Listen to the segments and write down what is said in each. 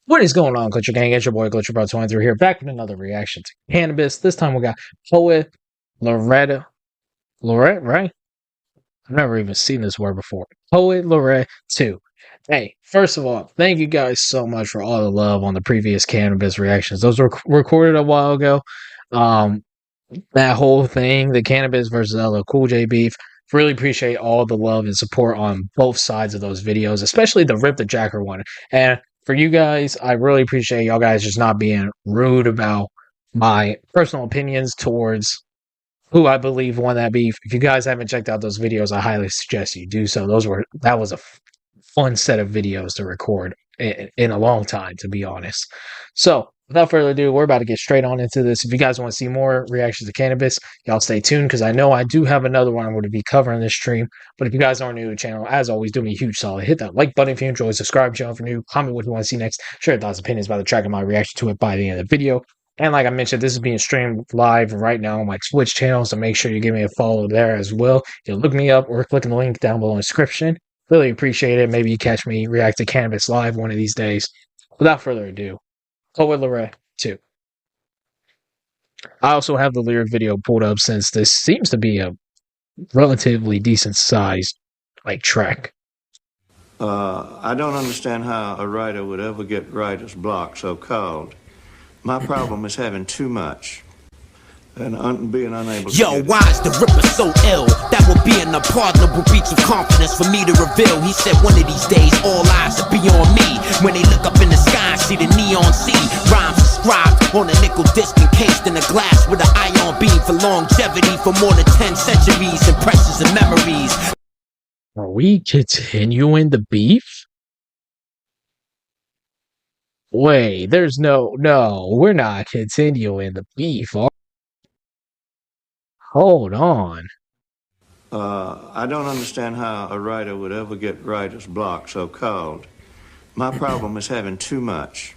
What is going on, Glitcher Gang? It's your boy Glitcher Bro 23 here, back with another reaction to Canibus. This time we got Poet Laureate. Laureate, right? I've never even seen this word before. Poet Laureate 2. Hey, first of all, thank you guys so much for all the love on the previous Canibus reactions. Those were recorded a while ago. That whole thing, the Canibus versus LL Cool J beef. Really appreciate all the love and support on both sides of those videos, especially the Rip the Jacker one. And for you guys, I really appreciate y'all guys just not being rude about my personal opinions towards who I believe won that beef. If you guys haven't checked out those videos, I highly suggest you do so. That was a fun set of videos to record in a long time, to be honest. So without further ado, we're about to get straight on into this. If you guys want to see more reactions to Canibus, y'all stay tuned, because I know I do have another one I'm going to be covering this stream. But if you guys aren't new to the channel, as always, do me a huge solid. Hit that like button if you enjoy, subscribe to the channel if you're new, comment what you want to see next, share your thoughts and opinions about the track and my reaction to it by the end of the video. And like I mentioned, this is being streamed live right now on my Twitch channel, so make sure you give me a follow there as well. You can look me up or click on the link down below in the description. Really appreciate it. Maybe you catch me react to Canibus live one of these days. Without further ado, Poet Laureate 2. I also have the lyric video pulled up, since this seems to be a relatively decent sized track. I don't understand how a writer would ever get writer's block, so called. My problem is having too much and being unable to. Yo, why is the Ripper so ill? That would be an unpardonable breach of confidence for me to reveal. He said one of these days all eyes will be on me. When they look up in the sky, see the neon sea. Rhymes inscribed on a nickel disc encased in a glass with an ion beam for longevity for more than 10 centuries. Impressions and memories. Are we continuing the beef? Wait, no, we're not continuing the beef. Hold on. I don't understand how a writer would ever get writer's block, so called. My problem is having too much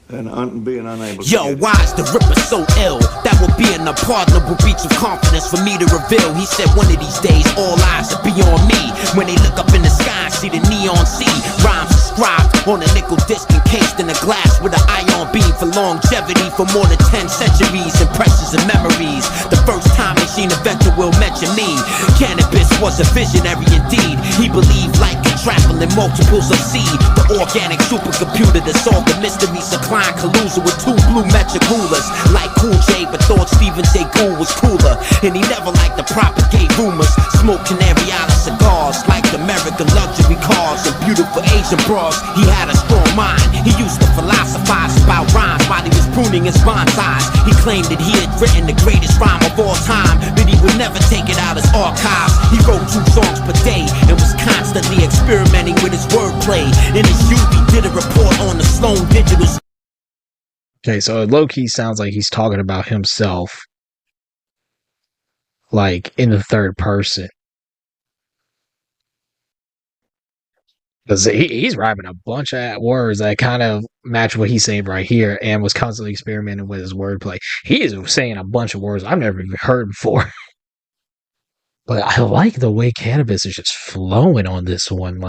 and being unable to. Yo, why is the Ripper so ill? That would be an unpardonable breach of confidence for me to reveal. He said one of these days all eyes will be on me. When they look up in the sky, see the neon sea. Rhymes inscribed on a nickel disc encased in a glass with an ion beam for longevity for more than 10 centuries. Impressions and memories. The first time they seen a venture will mention me. Canibus was a visionary indeed. He believed light could travel in multiples of C. The organic supercomputer that solved the mysteries of collusion with two blue metric rulers. Like Cool J, but thought Steven J. Gould was cooler. And he never liked to propagate rumors. Smoke Canary Island cigars like American luxury cars and beautiful Asian bras. He had a strong mind. He used to philosophize about rhymes while he was pruning his bonsais. He claimed that he had written the greatest rhyme of all time, but he would never take it out his archives. He wrote 2 songs per day and was constantly experimenting with his wordplay. In his youth, he did a report on the Sloan Digital. Okay, so it low-key sounds like he's talking about himself, like, in the third person. Because he's rhyming a bunch of words that kind of match what he's saying right here, and was constantly experimenting with his wordplay. He is saying a bunch of words I've never even heard before. But I like the way Canibus is just flowing on this one,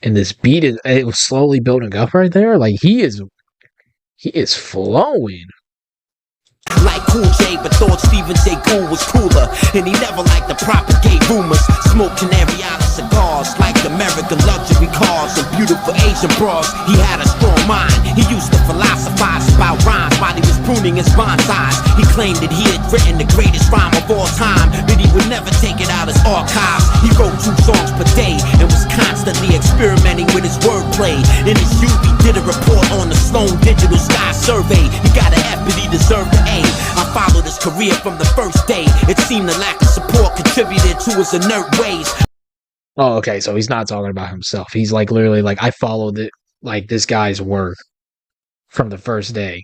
and this beat, it was slowly building up right there. Like, he is flowing. Like Cool J, but thought Steven J. Gould was cooler. And he never liked to propagate rumors. Smoke Canary Island cigars like American luxury cars and beautiful Asian bras. He had a strong mind. He used to philosophize about rhymes while he was pruning his bonsais. He claimed that he had written the greatest rhyme of all time, but he would never take it out his archives. He wrote 2 songs per day and was constantly experimenting with his wordplay. In his youth, he did a report on the Sloan Digital Sky Survey. He got an F, but he deserved an A. I followed his career from the first day. It seemed the lack of support contributed to his inert ways. Oh, okay, so he's not talking about himself. He's literally I followed it, this guy's work from the first day.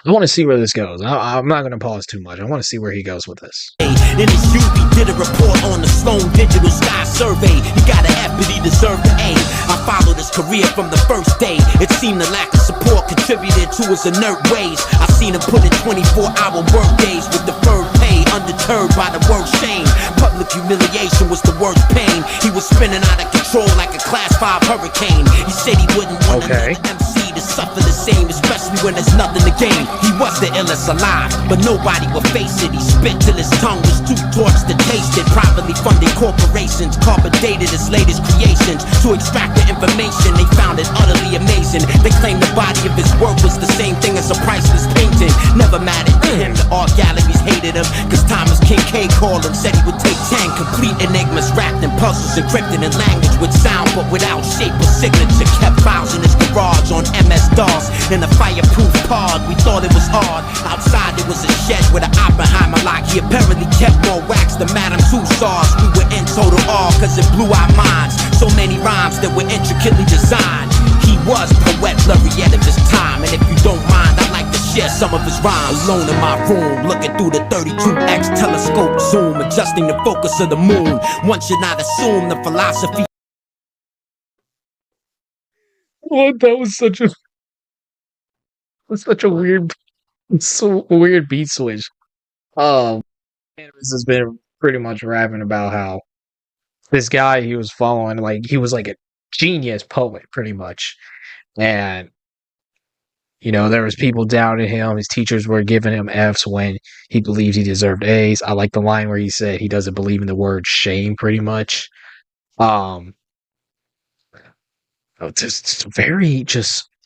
I want to see where this goes. I'm not going to pause too much. I want to see where he goes with this. In his youth, he did a report on the Sloan Digital Sky Survey. He got an F, but he deserved an A. I followed his career from the first day. It seemed the lack of support contributed to his inert ways. I seen him put in 24-hour work days with deferred undeterred by the word shame. Public humiliation was the worst pain. He was spinning out of control like a class 5 hurricane. He said he wouldn't want Okay. another MC to suffer the same, especially when there's nothing to gain. He was the illest alive, but nobody would face it. He spit till his tongue was too torched to taste it. Privately funded corporations carbon dated his latest creations to extract the information. They found it utterly amazing. They claimed the body of his work was the same thing as a priceless painting. Never mattered to him, the art galleries hated him, cause Thomas Kincaid called and said he would take 10 complete enigmas wrapped in puzzles, encrypted in language with sound but without shape or signature. Kept files in his garage on MS-DOS in a fireproof pod. We thought it was hard. Outside there was a shed with an Oppenheimer lock. He apparently kept more wax than Madame Tussauds. We were in total awe cause it blew our minds. So many rhymes that were intricately designed. He was poet laureate of his time, and if you don't mind, I'd like to share some of his rhymes. Alone in my room, looking through the 32X telescope zoom, adjusting the focus of the moon. One should not assume the philosophy. What? That was such a weird, so weird beat switch. Canibus has been pretty much rapping about how this guy he was following, like he was like a genius poet, pretty much, and there was people doubting him. His teachers were giving him Fs when he believed he deserved As. I like the line where he said he doesn't believe in the word shame, pretty much. Um, just very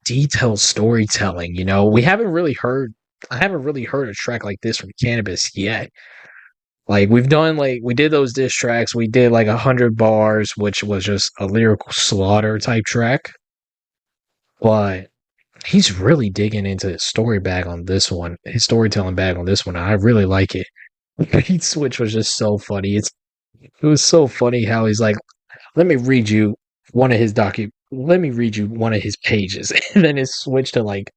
detailed storytelling. We haven't really heard. I haven't really heard a track like this from Canibus yet. Like we did those diss tracks. We did like 100 bars, which was just a lyrical slaughter type track. But he's really digging into his story bag on this one, his storytelling bag on this one. I really like it. The beat switch was just so funny. It was so funny how he's like, let me read you one of his pages, and then it switched to like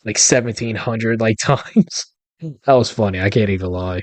1700 times. That was funny. I can't even lie.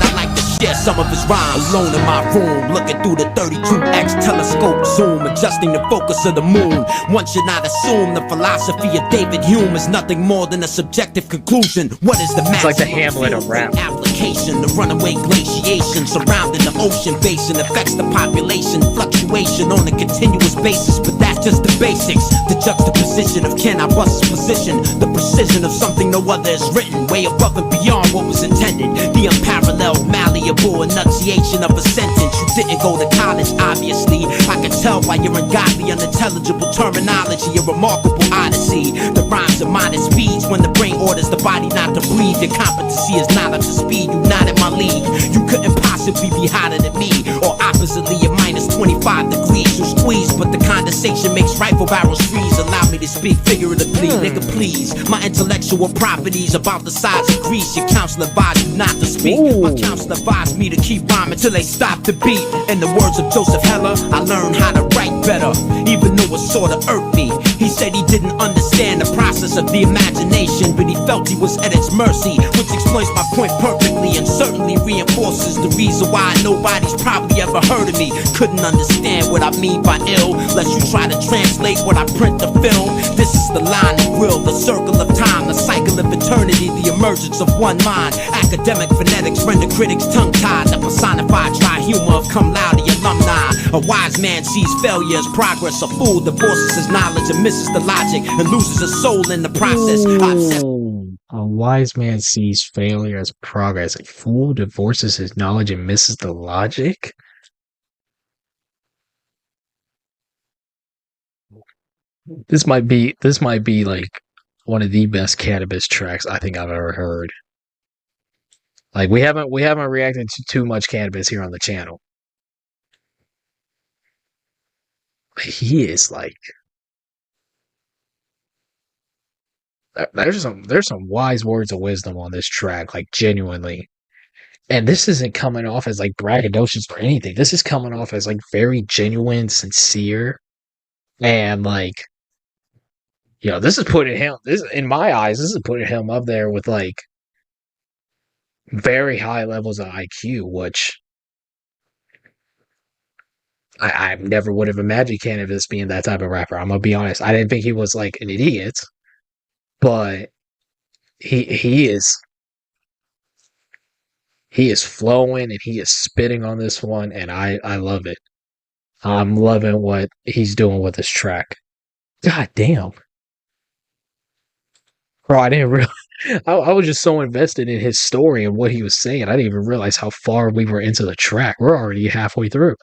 I'd like to share some of his rhymes. Alone in my room, looking through the 32X telescope zoom, adjusting the focus of the moon. One should not assume the philosophy of David Hume is nothing more than a subjective conclusion. What is the It's like the maximum Hamlet of field rap. application? The runaway glaciation surrounding the ocean basin affects the population fluctuation on a continuous basis, but that's just the basics. The juxtaposition of Canibus' position, the precision of something no other is written, way above and beyond what was intended. The unparalleled, malleable enunciation of a sentence. You didn't go to college, obviously. I can tell by your ungodly, unintelligible terminology, a remarkable odyssey. The rhymes are modest speeds when the brain orders the body not to breathe. Your competency is not up to speed. You not in my league. You couldn't possibly be hotter than me, or oppositely at minus 25 degrees. You squeeze, but the condensation makes rifle barrels freeze. Allow me to speak figuratively, nigga, please. My intellectual properties about the size of Greece. Your counselor advised you not to speak. My counselor advised me to keep rhyming till they stop the beat. In the words of Joseph Heller, I learned how to write better, even though it sorta irked me. He said he didn't understand the process of the imagination, but he felt he was at its mercy, which explains my point perfectly and certainly reinforces the reason why nobody's probably ever heard of me. Couldn't understand what I mean by ill, lest you try to translate what I print the film. This is the line and grill, the circle of time, the cycle of eternity, the emergence of one mind. Academic phonetics render critics tongue-tied, the personified tri-humor of cum laude alumni. A wise man sees failure as progress, a fool divorces his knowledge and misses the logic and loses his soul in the process. A wise man sees failure as progress. A fool divorces his knowledge and misses the logic. This might be like one of the best Canibus tracks I think I've ever heard. Like we haven't reacted to too much Canibus here on the channel. He is like, there's some wise words of wisdom on this track, like genuinely. And this isn't coming off as like braggadocious or anything. This is coming off as like very genuine, sincere, and like, this is putting him, in my eyes, this is putting him up there with like very high levels of IQ, which I never would have imagined Canibus being that type of rapper. I'm gonna be honest. I didn't think he was like an idiot, but he is He is flowing and he is spitting on this one, and I love it. I'm loving what he's doing with this track. God damn. Bro, I didn't realize. I was just so invested in his story and what he was saying. I didn't even realize how far we were into the track. We're already halfway through.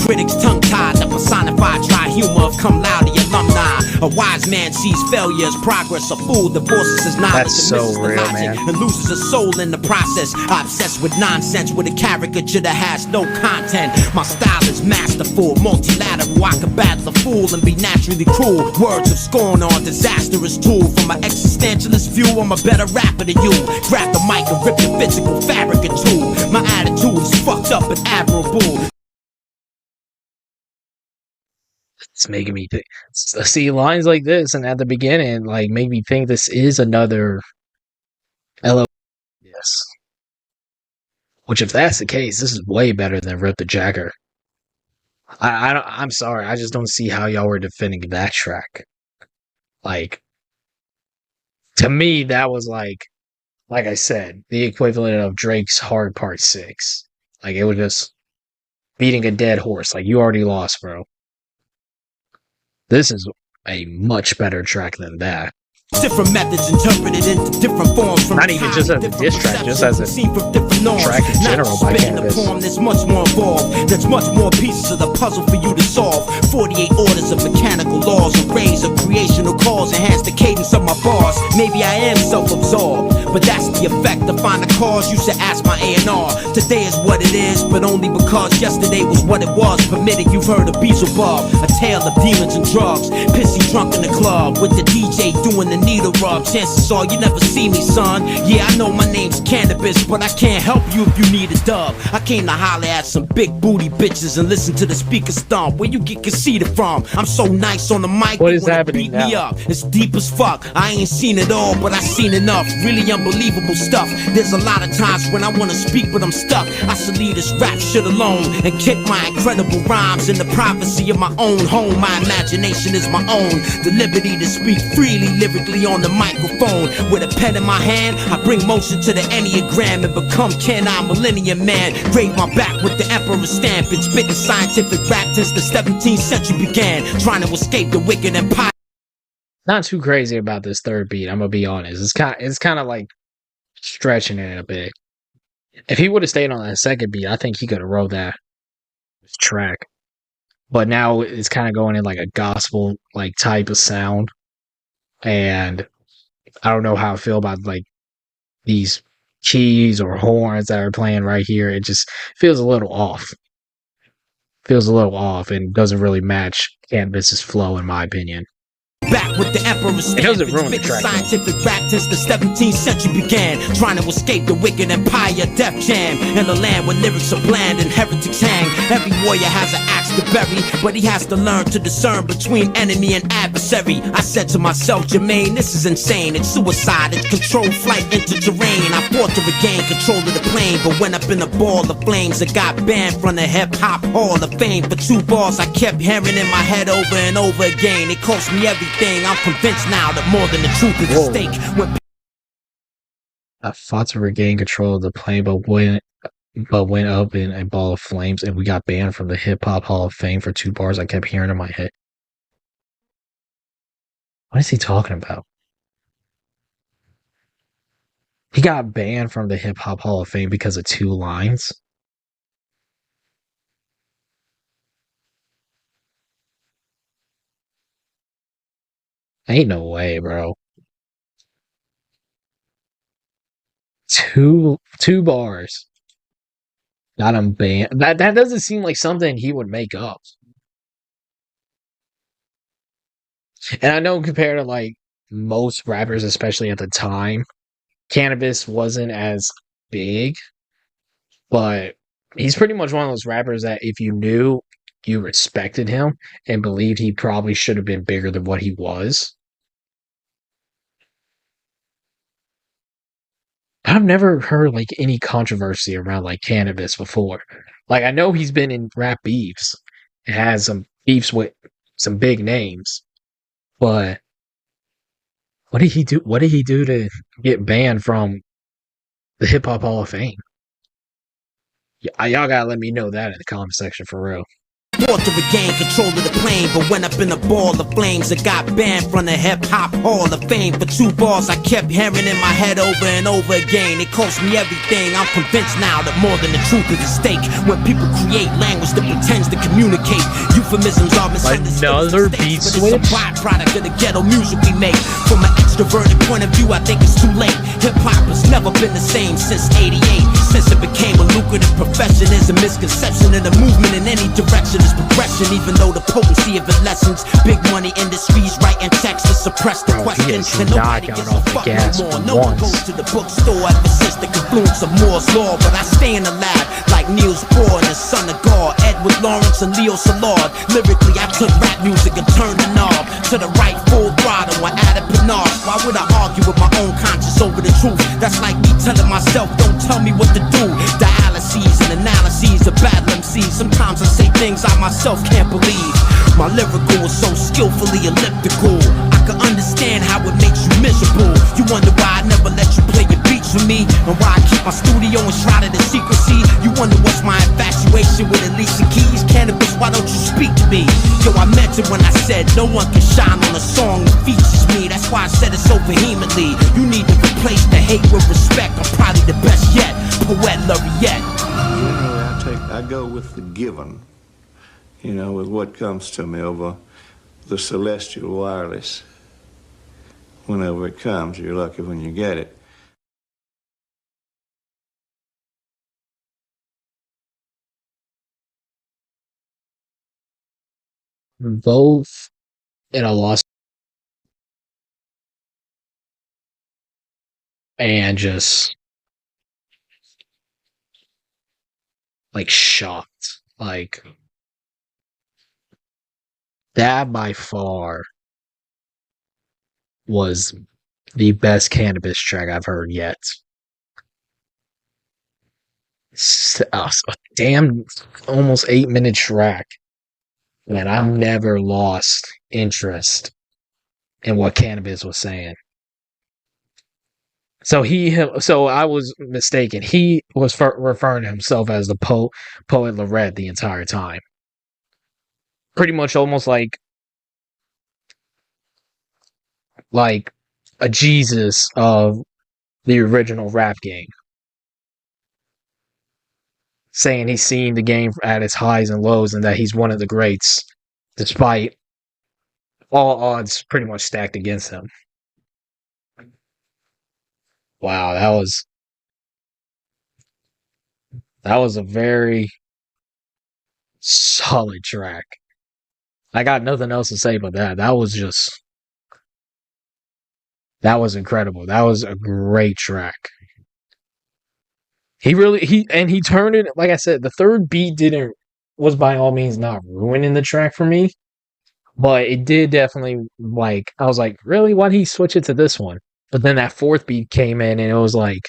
Critics tongue-tied, the personified dry humor of cum laude alumni. A wise man sees failure as progress. A fool divorces his knowledge That's and so misses the real, logic man. and loses his soul in the process. Obsessed with nonsense with a caricature that has no content. My style is masterful, multilateral. I can battle a fool and be naturally cruel. Words of scorn are a disastrous tool. From an existentialist view, I'm a better rapper than you. Grab the mic and rip the physical fabric in two. My attitude is fucked up and admirable. It's making me think. See, lines like this and at the beginning, like, make me think this is another LO. Yes. Which, if that's the case, this is way better than Rip the Jagger. I'm sorry, I just don't see how y'all were defending that track. Like, to me, that was like I said, the equivalent of Drake's Hard Part 6. Like, it was just beating a dead horse. Like, you already lost, bro. This is a much better track than that. Different methods interpreted into different forms. From not even just as a diss track, just as a track in general by Canibus. There's much more involved. There's much more pieces of the puzzle for you to solve. 48 orders of mechanical laws, arrays of creational cause, enhance the cadence of my bars. Maybe I am self-absorbed, but that's the effect. To find the cause, you should ask my A&R. Today is what it is, but only because yesterday was what it was. Permitted, you've heard of Beelzebub, a tale of demons and drugs. Pissy drunk in the club with the DJ doing the needle rub. Chances are you never see me, son. Yeah, I know my name's Canibus, but I can't help you if you need a dub. I came to holler at some big booty bitches and listen to the speaker stomp. Where you get conceited from? I'm so nice on the mic. What is beat happening me now? up. It's deep as fuck. I ain't seen it all, but I seen enough. Really unbelievable stuff. There's a lot of times when I wanna speak, but I'm stuck. I should leave this rap shit alone and kick my incredible rhymes in the privacy of my own home. My imagination is my own. The liberty to speak freely, lyrically on the microphone. With a pen in my hand, I bring motion to the Enneagram and become Can-I Millennium Man. Grave my back with the Emperor stamp and spitting scientific rap since the 17th century began. Trying to escape the wicked empire. Not too crazy about this third beat, I'm gonna be honest. It's kind of like stretching it a bit. If he would have stayed on that second beat, I think he could have wrote that track. But now it's kind of going in like a gospel like type of sound, and I don't know how I feel about like these keys or horns that are playing right here. It just feels a little off. Feels a little off and doesn't really match Canibus's flow, in my opinion. Back with the Emperor stamp. It doesn't ruin the track, Scientific rap since the 17th century began. Trying to escape the wicked empire, Def Jam. In the land where lyrics are bland and heretics hang. Every warrior has an axe to bury, but he has to learn to discern between enemy and adversary. I said to myself, Jermaine, this is insane. It's suicide, it's controlled flight into terrain. I fought to regain control of the plane, but went up in a ball of flames. I got banned from the hip-hop hall of fame. For 2 bars I kept hearing in my head over and over again. It cost me everything. I'm convinced now that more than the truth is at stake. When I fought to regain control of the plane, but went up in a ball of flames, and we got banned from the Hip Hop Hall of Fame for 2 bars I kept hearing in my head. What is he talking about? He got banned from the Hip Hop Hall of Fame because of 2 lines? Ain't no way, bro. Two bars. Got him banned. That doesn't seem like something he would make up. And I know compared to like most rappers, especially at the time, Canibus wasn't as big, but he's pretty much one of those rappers that if you knew, you respected him and believed he probably should have been bigger than what he was. I've never heard like any controversy around like Canibus before. Like, I know he's been in rap beefs and has some beefs with some big names, but what did he do? What did he do to get banned from the Hip Hop Hall of Fame? Y'all gotta let me know that in the comment section for real. Fought to regain control of the plane, but went up in a ball of flames. I got banned from the hip-hop hall of fame for 2 bars I kept hearing in my head over and over again. It cost me everything. I'm convinced now that more than the truth is at stake. When people create language that pretends to communicate, euphemisms are misunderstood. Another beat switch? It's a byproduct of the ghetto music we make. From an extroverted point of view, I think it's too late. Hip-hop has never been the same since '88. Since it became a lucrative profession, there's a misconception of the movement in any direction is progression, even though the potency of it lessens. Big money industries writing checks to suppress the question, and nobody gives a fuck no more. No one goes to the bookstore ever since the confluence of Moore's law. But I stay in the lab like Niels Bohr and the son of God, Edward Lawrence and Leo Szilard. Lyrically, I took rap music and turned the knob to the right full throttle and added panache. Why would I argue with my own conscience over the truth? That's like me telling myself, don't tell me what to do. Dialyses and analyses of battle MCs. Sometimes I say things I myself can't believe. My lyrical is so skillfully elliptical. I can understand how it makes you miserable. You wonder why I never let you play your beats with me, and why I keep my studio enshrouded in secrecy. You wonder what's my infatuation with Alicia Keys. Canibus, why don't you speak to me? Yo, I meant it when I said no one can shine on a song that features me. That's why I said it so vehemently. You need to replace the hate with respect. I'm probably the best yet, poet laureate. Generally, I go with the given, with what comes to me over the celestial wireless. Whenever it comes, you're lucky when you get it. Both in a loss and just like shocked. Like that by far was the best Canibus track I've heard yet. A damn almost 8-minute track. And I've never lost interest in what Canibus was saying. So I was mistaken. He was referring to himself as the poet Laureate the entire time. Pretty much almost like a Jesus of the original rap game. Saying he's seen the game at its highs and lows and that he's one of the greats, despite all odds pretty much stacked against him. Wow, that was a very solid track. I got nothing else to say but that. That was incredible. That was a great track. He turned it, like I said, the third beat was by all means not ruining the track for me, but it did definitely, I was like, really? Why'd he switch it to this one? But then that fourth beat came in and it was like,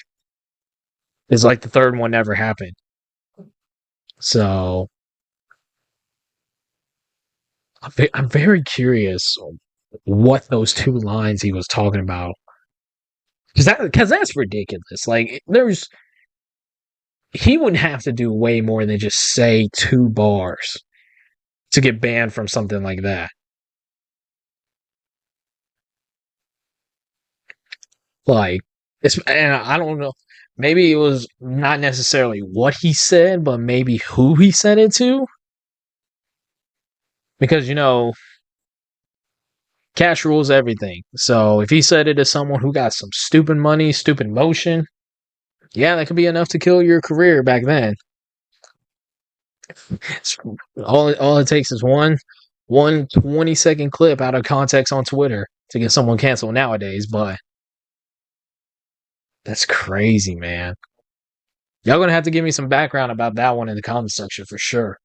it's like the third one never happened. So I'm very curious what those 2 lines he was talking about. Because that's ridiculous. Like, he wouldn't have to do way more than just say 2 bars to get banned from something like that. And I don't know. Maybe it was not necessarily what he said, but maybe who he said it to. Because, cash rules everything. So if he said it to someone who got some stupid money, stupid motion, yeah, that could be enough to kill your career back then. All it takes is one 20-second clip out of context on Twitter to get someone canceled nowadays, but that's crazy, man. Y'all gonna have to give me some background about that one in the comment section for sure.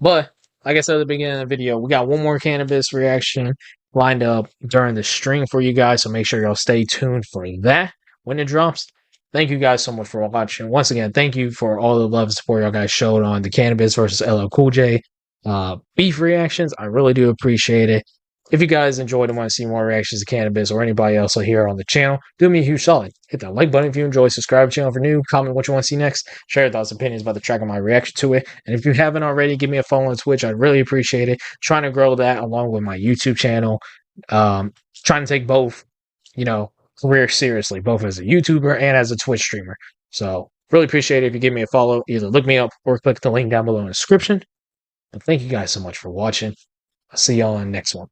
But like I said at the beginning of the video, we got one more Canibus reaction lined up during the stream for you guys, so make sure y'all stay tuned for that when it drops. Thank you guys so much for watching. Once again, thank you for all the love and support y'all guys showed on the Canibus versus LL Cool J beef reactions. I really do appreciate it. If you guys enjoyed and want to see more reactions to Canibus or anybody else here on the channel, do me a huge solid. Hit that like button if you enjoy, subscribe to the channel for new, comment what you want to see next, share your thoughts and opinions about the track and my reaction to it. And if you haven't already, give me a follow on Twitch. I'd really appreciate it. Trying to grow that along with my YouTube channel. Trying to take both, careers seriously, both as a YouTuber and as a Twitch streamer. So really appreciate it if you give me a follow. Either look me up or click the link down below in the description. And thank you guys so much for watching. I'll see y'all on the next one.